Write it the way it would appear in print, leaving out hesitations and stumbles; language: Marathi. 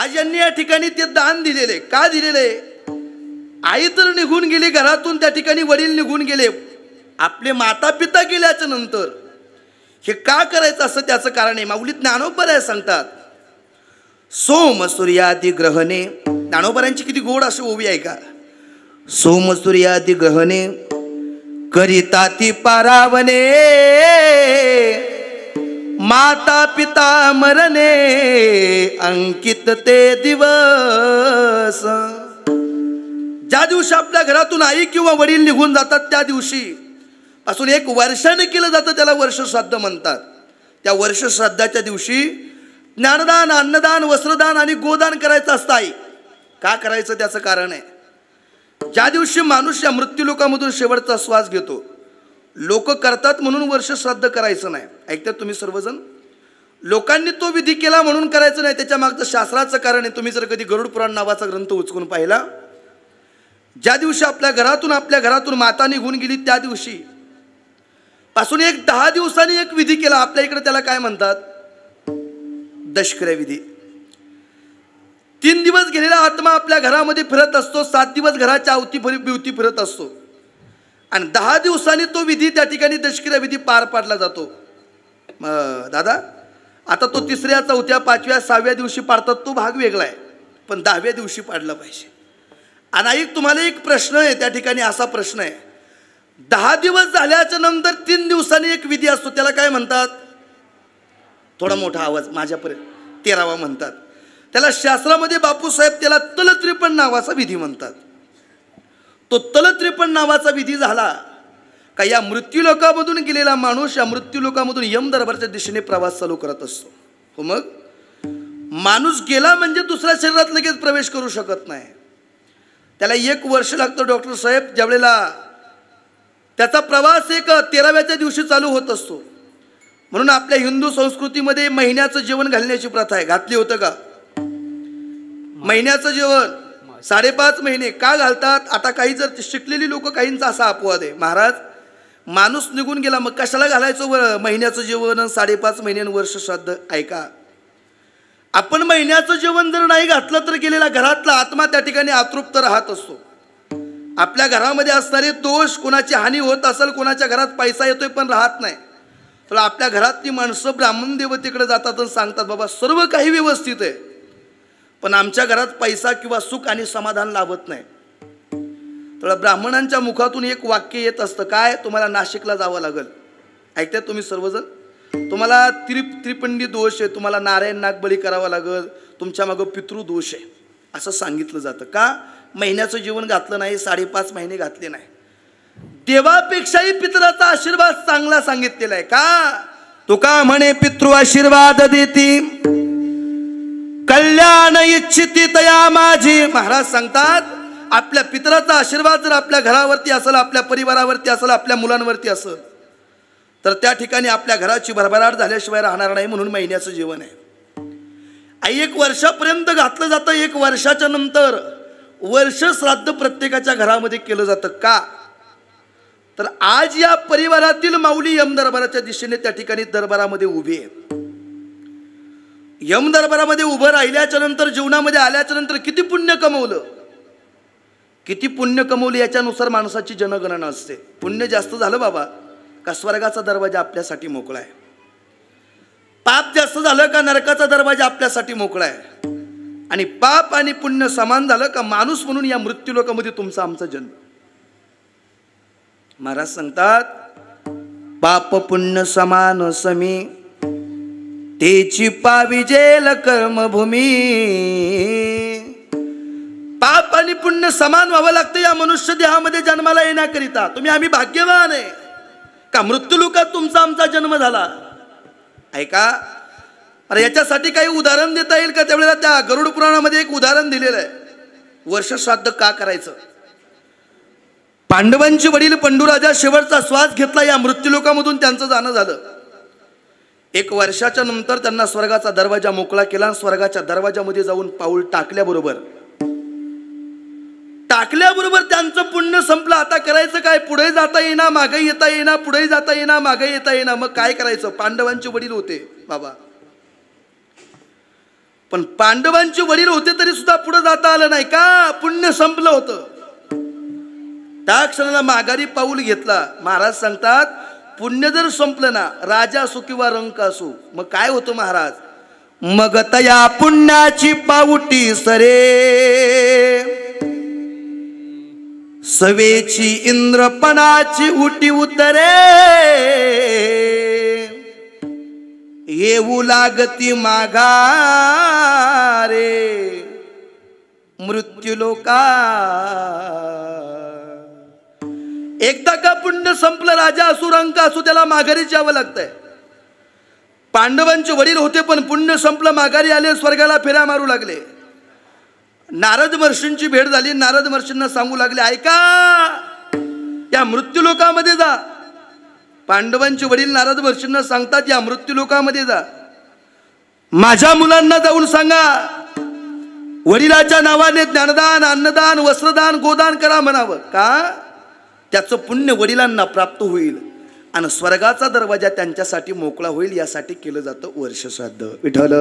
आज यांनी या ठिकाणी ते दान दिलेले. का दिलेले? आई तर निघून गेली घरातून, त्या ठिकाणी वडील निघून गेले, आपले माता पिता गेल्याच्या नंतर हे का करायचं असं त्याचं कारण आहे. माऊली ज्ञानोबराय सांगतात, सोम सूर्यादी ग्रहणे. ज्ञानोबरांची किती गोड अशी ओवी आहे का. सोम सूर्यादी ग्रहणे करिता ती पारावणे, माता पिता मरणे अंकित ते दिवस. ज्या दिवशी आपल्या घरातून आई किंवा वडील निघून जातात त्या दिवशी पासून 1 वर्षाने केलं जातं, त्याला वर्षश्राद्ध म्हणतात. त्या वर्षश्राद्धाच्या दिवशी ज्ञानदान, अन्नदान, वस्त्रदान आणि गोदान करायचं असतं. आई का करायचं त्याचं कारण आहे. ज्या दिवशी माणूस या मृत्यूलोकामधून शेवटचा श्वास घेतो, लोक करतात म्हणून वर्षश्राद्ध करायचं नाही. ऐकतात तुम्ही सर्वजण. लोकांनी तो विधी केला म्हणून करायचं नाही, त्याच्या मागचं शास्त्राचं कारण आहे. तुम्ही जर कधी गरुड पुराण नावाचा ग्रंथ उचकून पाहिला, ज्या दिवशी आपल्या घरातून माता निघून गेली त्या दिवशी पासून 10 दिवसांनी एक विधी केला. आपल्या इकडे त्याला काय म्हणतात? दशक्रिया विधी. 3 दिवस गेलेला आत्मा आपल्या घरामध्ये फिरत असतो, 7 दिवस घराच्या अवतीभोवती फिरत असतो आणि 10 दिवसांनी तो विधी त्या ठिकाणी दशक्रिया विधी पार पाडला जातो. दादा आता तो 3ऱ्या 4थ्या 5व्या 6व्या दिवशी पाडतात, तो भाग वेगळा आहे, पण 10व्या दिवशी पाडला पाहिजे. आणि तुम्हाला एक प्रश्न आहे त्या ठिकाणी, असा प्रश्न आहे, 10 दिवस झाल्याच्या नंतर 3 दिवसांनी एक विधी असतो, त्याला काय म्हणतात? थोडा मोठा आवाज माझ्यापर्यंत. 13वा म्हणतात त्याला. शास्त्रामध्ये बापूसाहेब त्याला तलत्रिपण नावाचा विधी म्हणतात. तो तलत्रिपण नावाचा विधी झाला का या मृत्यूलोकामधून गेलेला माणूस या मृत्यूलोकामधून यम दरबारच्या दिशेने प्रवास चालू करत असतो. हो, मग माणूस गेला म्हणजे दुसऱ्या शरीरात लगेच प्रवेश करू शकत नाही, त्याला 1 वर्ष लागतं. डॉक्टर साहेब ज्यावेळेला त्याचा प्रवास 13व्याच्या दिवशी चालू होत असतो. म्हणून आपल्या हिंदू संस्कृतीमध्ये महिन्याचं जेवण घालण्याची प्रथा आहे. घातली होतं का? महिन्याचं जेवण 5.5 महिने का घालतात? आता काही जर शिकलेली लोक, काहींचा असा अपवाद आहे, महाराज माणूस निघून गेला मग कशाला घालायचं महिन्याचं जेवण 5.5 महिने वर्ष श्राद्ध? ऐका, आपण महिन्याचं जेवण जर नाही घातलं तर गेलेला घरातला आत्मा त्या ठिकाणी अतृप्त राहत असतो. आपल्या घरामध्ये असणारे दोष, कोणाची हानी होत असेल, कोणाच्या घरात पैसा येतोय पण राहत नाही, तर आपल्या घरातली माणसं ब्राह्मण देवतेकडे जातात आणि सांगतात, बाबा सर्व काही व्यवस्थित आहे पण आमच्या घरात पैसा किंवा सुख आणि समाधान लाभत नाही. तर ब्राह्मणांच्या मुखातून एक वाक्य येत असतं, काय? तुम्हाला नाशिकला जावं लागेल. ऐकतात तुम्ही सर्वजण? तुम्हाला त्रिपिंडी दोष आहे, तुम्हाला नारायण नागबळी करावा लागेल, तुमच्या मागं पितृदोष आहे असं सांगितलं जातं. का? महिन्याचं जीवन घातलं नाही, 5.5 महिने घातले नाही. देवापेक्षाही पितराचा आशीर्वाद चांगला सांगितलेला आहे. का? तुका म्हणे पितृ आशीर्वाद देती, कल्याण इच्छिती तया माझी. महाराज सांगतात, आपल्या पितराचा आशीर्वाद जर आपल्या घरावरती असेल, आपल्या परिवारावरती असेल, आपल्या मुलांवरती असेल, तर त्या ठिकाणी आपल्या घराची भरभराट झाल्याशिवाय राहणार नाही. म्हणून महिन्याचं जीवन आहे. 1 वर्षापर्यंत घातलं जातं. 1 वर्षाच्या नंतर वर्ष श्राद्ध प्रत्येकाच्या घरामध्ये केलं जातं. का? तर आज या परिवारातील माऊली यम दरबाराच्या दिशेने त्या ठिकाणी दरबारामध्ये उभी आहे. यम दरबारामध्ये उभं राहिल्याच्या नंतर, जीवनामध्ये आल्याच्या नंतर किती पुण्य कमवलं, किती पुण्य कमवलं याच्यानुसार माणसाची जनगणना असते. पुण्य जास्त झालं बाबा का स्वर्गाचा दरवाजा आपल्यासाठी मोकळा आहे, पाप जास्त झालं का नरकाचा दरवाजा आपल्यासाठी मोकळा आहे, आणि पाप आणि पुण्य समान झालं का माणूस म्हणून या मृत्यूलोकामध्ये तुमचा आमचा जन्म. महाराज सांगतात, पाप पुण्य समान समी, तेची पाविजेल कर्मभूमी. पाप आणि पुण्य समान व्हावं लागतं या मनुष्य देहामध्ये जन्माला येण्याकरिता. आम्ही भाग्यवान आहे का मृत्यूलोकात तुमचा आमचा जन्म झाला. ऐका, अरे याच्यासाठी काही उदाहरण देता येईल का? त्यावेळेला त्या गरुड पुराणामध्ये एक उदाहरण दिलेलं आहे. वर्ष श्राद्ध का करायचं? पांडवांचे वडील पंडुराजा शेवटचा श्वास घेतला, या मृत्यूलोकामधून त्यांचं जाणं झालं. 1 वर्षाच्या नंतर त्यांना स्वर्गाचा दरवाजा मोकळा केला. स्वर्गाच्या दरवाजामध्ये जाऊन पाऊल टाकल्याबरोबर त्यांचं पुण्य संपलं. आता करायचं काय? पुढे जाता येईना, मागे येता येईना, पुढे जाता येईना, मागे येता येईना. मग काय करायचं? पांडवांचे वडील होते बाबा, पण पांडवांचे वडील होते तरी सुद्धा पुढे जाता आलं नाही का? पुण्य संपलं होतं. त्या क्षणाला माघारी पाऊल घेतला. महाराज सांगतात पुण्य जर संपलं ना, राजा असो किंवा रंक असो, मग काय होतं महाराज? मग तया पुण्याची पाऊटी सरे, सवेची इंद्रपणाची उटी उतरे, येऊ लागती माघारे मृत्यू लोका. एकदा का पुण्य संपलं, राजा असो रंक असो, त्याला माघारीच यावं लागतंय. पांडवांचे वडील होते पण पुण्य संपलं, माघारी आले, स्वर्गाला फेऱ्या मारू लागले. नारद महर्षींची भेट झाली. नारद महर्षींना सांगू लागले, ऐका, या मृत्यूलोकामध्ये जा. पांडवांचे वडील नारद महर्षींना सांगतात, या मृत्यूलोकामध्ये जा. माझ्या मुलांना जाऊन सांगा वडिलाच्या नावाने ज्ञानदान, अन्नदान, वस्त्रदान, गोदान करा म्हणावं. का? त्याचं पुण्य वडिलांना प्राप्त होईल आणि स्वर्गाचा दरवाजा त्यांच्यासाठी मोकळा होईल, यासाठी केलं जातं वर्ष श्राद्ध. विठ्ठल.